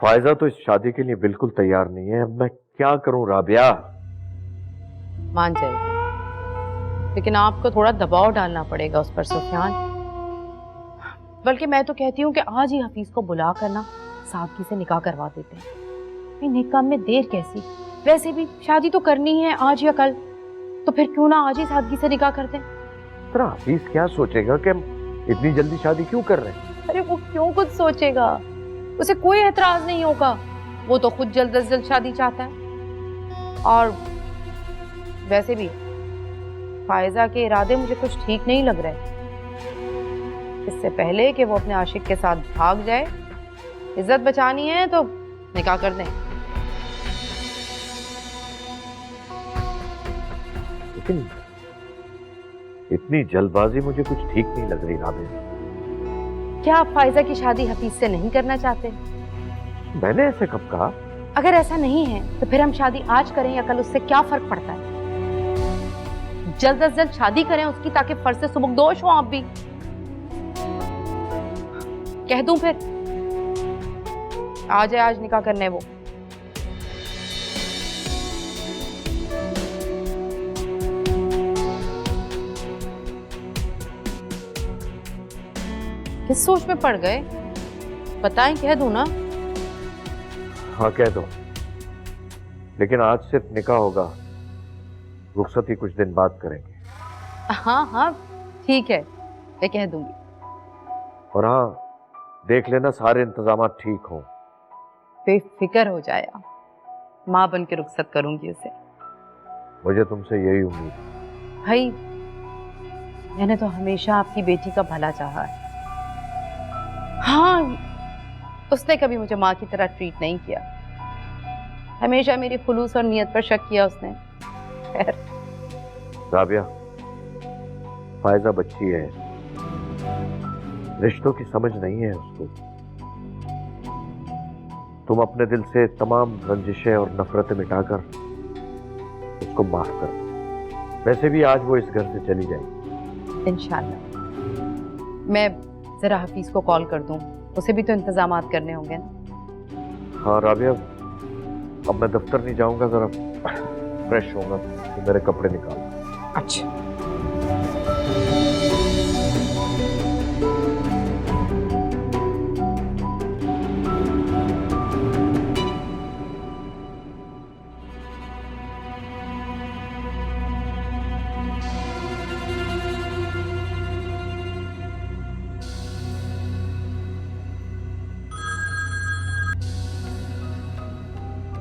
फायजा तो इस शादी के लिए बिल्कुल तैयार नहीं है। अब मैं क्या करूं राबिया? मान जाएगी, लेकिन आपको थोड़ा दबाव डालना पड़ेगा उस पर सुफियान। बल्कि मैं तो कहती हूँ कि आज ही हफीज को बुला कर ना सादगी से निकाह करवा देते हैं। निकाह में देर कैसी, वैसे भी शादी तो करनी है आज या कल, तो फिर क्यों ना आज ही सादगी से निकाह कर दें। तेरा हफीज क्या सोचेगा कि हम इतनी जल्दी शादी क्यों कर रहे हैं? अरे वो क्यों कुछ सोचेगा, उसे कोई एतराज नहीं होगा। वो तो खुद जल्द से जल्द शादी चाहता है। और वैसे भी फायजा के इरादे मुझे कुछ ठीक नहीं लग रहे। इससे पहले कि वो अपने आशिक के साथ भाग जाए, इज्जत बचानी है तो निकाह कर दें। लेकिन इतनी जल्दबाजी मुझे कुछ ठीक नहीं लग रही राबिया। क्या आप फायजा की शादी हफीज से नहीं करना चाहते? मैंने ऐसे कब कहा? अगर ऐसा नहीं है तो फिर हम शादी आज करें या कल, उससे क्या फर्क पड़ता है? जल्द से जल्द शादी करें उसकी, ताकि फर्ज से सुबकदोश हो आप भी। कह दूं फिर आज है, आज निकाह करने वो। किस सोच में पड़ गए, बताएं, कह दूं ना? हाँ कह दो, लेकिन आज सिर्फ निकाह होगा, रुखसती कुछ दिन बाद करेंगे। हाँ हाँ ठीक है, मैं कह दूंगी। और हाँ, देख लेना सारे इंतजाम ठीक हों। बेफिक्र हो जाए आप, माँ बन के रुखसत करूंगी उसे। मुझे तुमसे यही उम्मीद है। भाई मैंने तो हमेशा आपकी बेटी का भला चाहा है। हाँ, उसने कभी मुझे माँ की तरह ट्रीट नहीं किया, हमेशा मेरी खुलूस और नियत पर शक किया उसने। खैर राबिया, फायजा बच्ची है, रिश्तों की समझ नहीं है उसको। तुम अपने दिल से तमाम रंजिशें और नफरतें मिटाकर उसको माफ कर। वैसे भी आज वो इस घर से चली जाएगी इंशाल्लाह। मैं जरा हफीज को कॉल कर दूं, उसे भी तो इंतजामात करने होंगे ना। हाँ राबिया, अब मैं दफ्तर नहीं जाऊंगा, जरा फ्रेश होऊंगा तो मेरे कपड़े निकाल। अच्छा।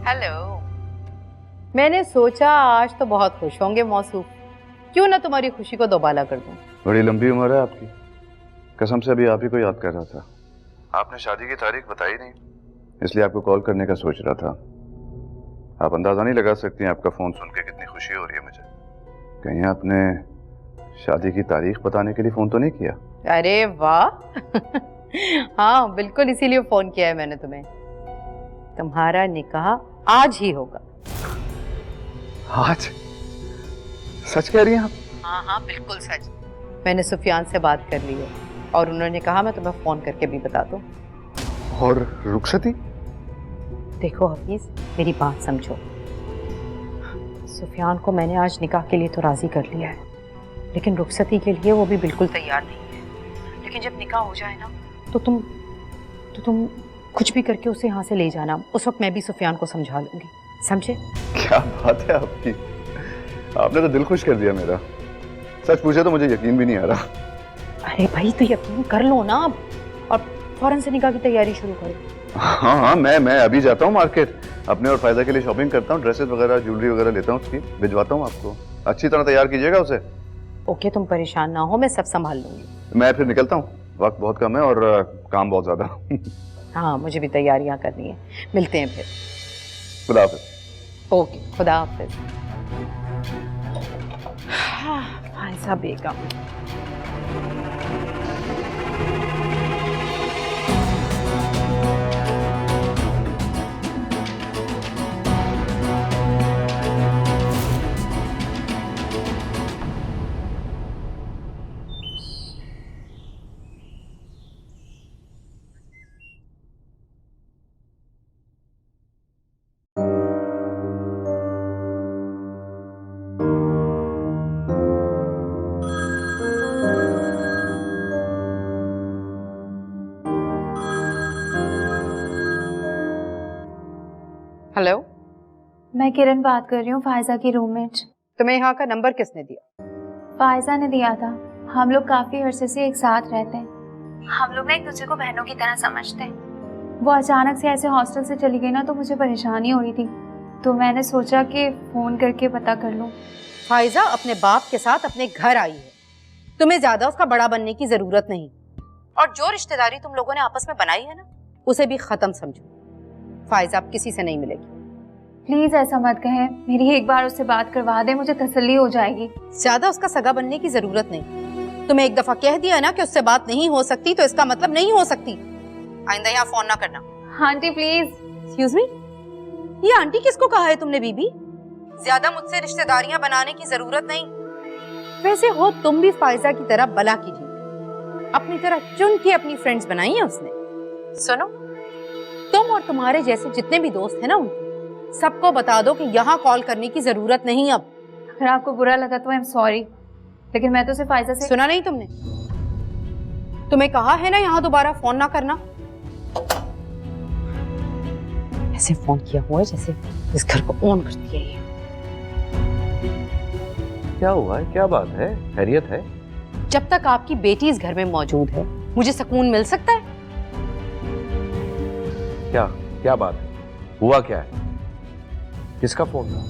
हेलो, मैंने सोचा आज तो बहुत खुश होंगे मौसूफ, क्यों ना तुम्हारी खुशी को दोबाला कर दूं। बड़ी लंबी उम्र है आपकी, कसम से अभी आप ही को याद कर रहा था। आपने शादी की तारीख बताई नहीं, इसलिए आपको कॉल करने का सोच रहा था। आप अंदाजा नहीं लगा सकती हैं आपका फोन सुन के कितनी खुशी हो रही है मुझे। कहीं आपने शादी की तारीख बताने के लिए फोन तो नहीं किया? अरे वाह हाँ बिल्कुल, इसीलिए फोन किया है मैंने तुम्हें। तुम्हारा निकाह आज ही होगा। आज? सच कह रही हैं आप? हाँ हाँ बिल्कुल सच। मैंने सुफियान से बात कर ली है और उन्होंने कहा मैं तुम्हें फोन करके भी बता दूं। और रुखसती? देखो हफीज, मेरी बात समझो। सुफियान को मैंने आज निकाह के लिए तो राजी कर लिया है, लेकिन रुखसती के लिए वो भी बिल्कुल तैयार नहीं है। लेकिन जब निकाह हो जाए ना तो तुम कुछ भी करके उसे यहाँ से ले जाना। उस वक्त मैं भी सुफियान को समझा लूंगी, समझे? क्या बात है आपकी, आपने तो दिल खुश कर दिया मेरा। सच पूछे तो मुझे यकीन भी नहीं आ रहा। अरे भाई तो यकीन कर लो ना अब, और फौरन से निकाह की तैयारी शुरू करो। हाँ हाँ, मैं अभी जाता हूँ मार्केट, अपने और फायदा के लिए शॉपिंग करता हूँ, ड्रेसेस वगैरह ज्वेलरी वगैरह लेता हूँ, उसकी भिजवाता हूँ आपको। अच्छी तरह तैयार कीजिएगा उसे। ओके, तुम परेशान ना हो, मैं सब संभाल लूंगी। मैं फिर निकलता हूँ, वक्त बहुत कम है और काम बहुत ज्यादा। हाँ मुझे भी तैयारियां करनी है, मिलते हैं फिर। खुदा हाफिज। ओके, खुदा हाफिज। फायजा बेगम। हेलो, मैं किरण बात कर रही हूँ, फायजा की रूममेट। तुम्हें यहाँ का नंबर किसने दिया? फायजा ने दिया था। हम लोग काफी अरसे से एक साथ रहते हैं। हम लोग ना एक दूसरे को बहनों की तरह समझते हैं। वो अचानक से ऐसे हॉस्टल से चली गई ना, तो मुझे परेशानी हो रही थी, तो मैंने सोचा कि फोन करके पता कर लूँ। फायजा अपने बाप के साथ अपने घर आई है, तुम्हें ज्यादा उसका बड़ा बनने की जरूरत नहीं। और जो रिश्तेदारी तुम लोगों ने आपस में बनाई है ना, उसे भी खत्म समझो। फायजा अब किसी से नहीं मिलेगी। प्लीज ऐसा मत कहें, मेरी एक बार उससे बात करवा दे, मुझे तसल्ली हो जाएगी। ज्यादा उसका सगा बनने की जरूरत नहीं। तुम्हें एक दफा कह दिया ना कि उससे बात नहीं हो सकती, तो इसका मतलब नहीं हो सकती। आइंदा यहाँ फोन ना करना। Aunty please. एक्सक्यूज मी, ये आंटी किसको कहा है तुमने बीबी? ज्यादा मुझसे रिश्तेदारियां बनाने की जरूरत नहीं। वैसे हो तुम भी फायजा की तरह बला की जी, अपनी तरह चुन के अपनी फ्रेंड्स बनाई है उसने। सुनो, तुम और तुम्हारे जैसे जितने भी दोस्त हैं ना, उनको सबको बता दो कि यहाँ कॉल करने की जरूरत नहीं। अब अगर आपको बुरा लगा तो आई एम सॉरी, लेकिन मैं तो सिर्फ फायजा से। सुना नहीं तुमने? तुम्हें कहा है ना यहाँ दोबारा फोन ना करना। ऐसे फोन किया हुआ है जैसे इस घर को ओन करती है ये। क्या हुआ है? क्या बात है? खैरियत है? जब तक आपकी बेटी इस घर में मौजूद है, मुझे सुकून मिल सकता है? क्या क्या बात है? हुआ क्या है? किसका फोन था?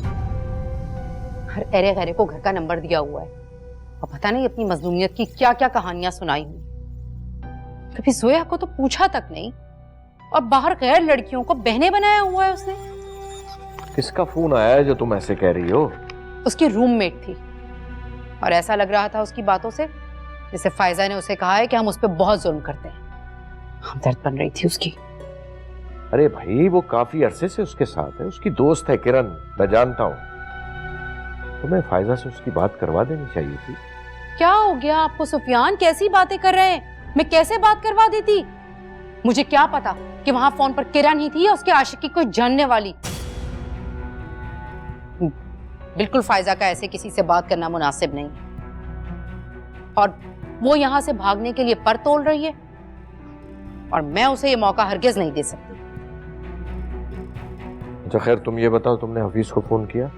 हर एरे गैरे को घर का नंबर दिया हुआ है, और पता नहीं अपनी मजलूमियत की क्या क्या कहानियां सुनाई हुई। कभी जोया को तो पूछा तक नहीं, और बाहर गैर लड़कियों को बहने बनाया हुआ है उसने। किसका फोन आया है जो तुम ऐसे कह रही हो? उसकी रूममेट थी, और ऐसा लग रहा था उसकी बातों से जैसे फायजा ने उसे कहा है कि हम उस पर बहुत जुल्म करते हैं। हमदर्द बन रही थी उसकी। अरे भाई, वो काफी अरसे से उसके साथ है, उसकी दोस्त है किरण, मैं जानता हूँ। तुम्हें फायजा से उसकी बात करवा देनी चाहिए थी। क्या हो गया आपको सुफियान? कैसी बातें कर रहे हैं? मैं कैसे बात करवा देती? मुझे क्या पता कि वहां फोन पर किरण ही थी या उसके आशिक की कोई जानने वाली। बिल्कुल फायजा का ऐसे किसी से बात करना मुनासिब नहीं, और वो यहां से भागने के लिए पर तोल रही है, और मैं उसे ये मौका हरगिज नहीं दे सकती। अच्छा खैर, तुम ये बताओ, तुमने हफीज को फोन किया?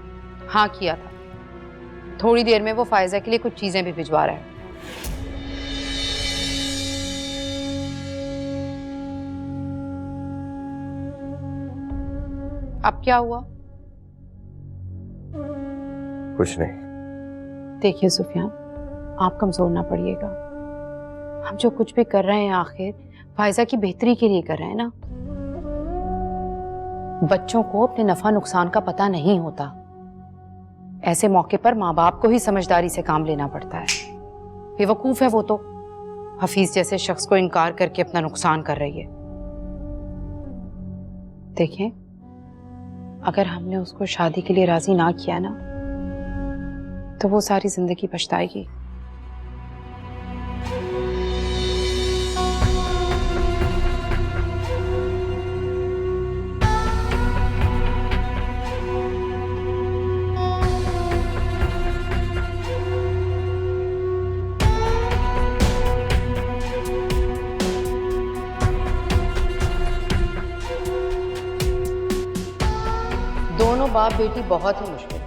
हाँ किया था, थोड़ी देर में वो फायजा के लिए कुछ चीजें भी भिजवा रहा है। अब क्या हुआ? कुछ नहीं। देखिए सुफियान, आप कमजोर ना पड़िएगा। हम जो कुछ भी कर रहे हैं आखिर फायजा की बेहतरी के लिए कर रहे हैं ना। बच्चों को अपने नफा नुकसान का पता नहीं होता। ऐसे मौके पर माँ बाप को ही समझदारी से काम लेना पड़ता है। बेवकूफ है वो तो, हफीज जैसे शख्स को इनकार करके अपना नुकसान कर रही है। देखें, अगर हमने उसको शादी के लिए राजी ना किया ना, तो वो सारी जिंदगी पछताएगी। दोनों बाप बेटी बहुत ही मुश्किल।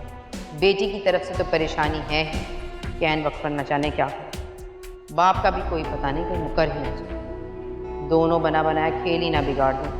बेटी की तरफ से तो परेशानी है कि ऐन वक्त पर न जाने क्या करे। बाप का भी कोई पता नहीं, कोई मुकर ही न जाए। दोनों बना बनाया खेल ही ना बिगाड़ दें।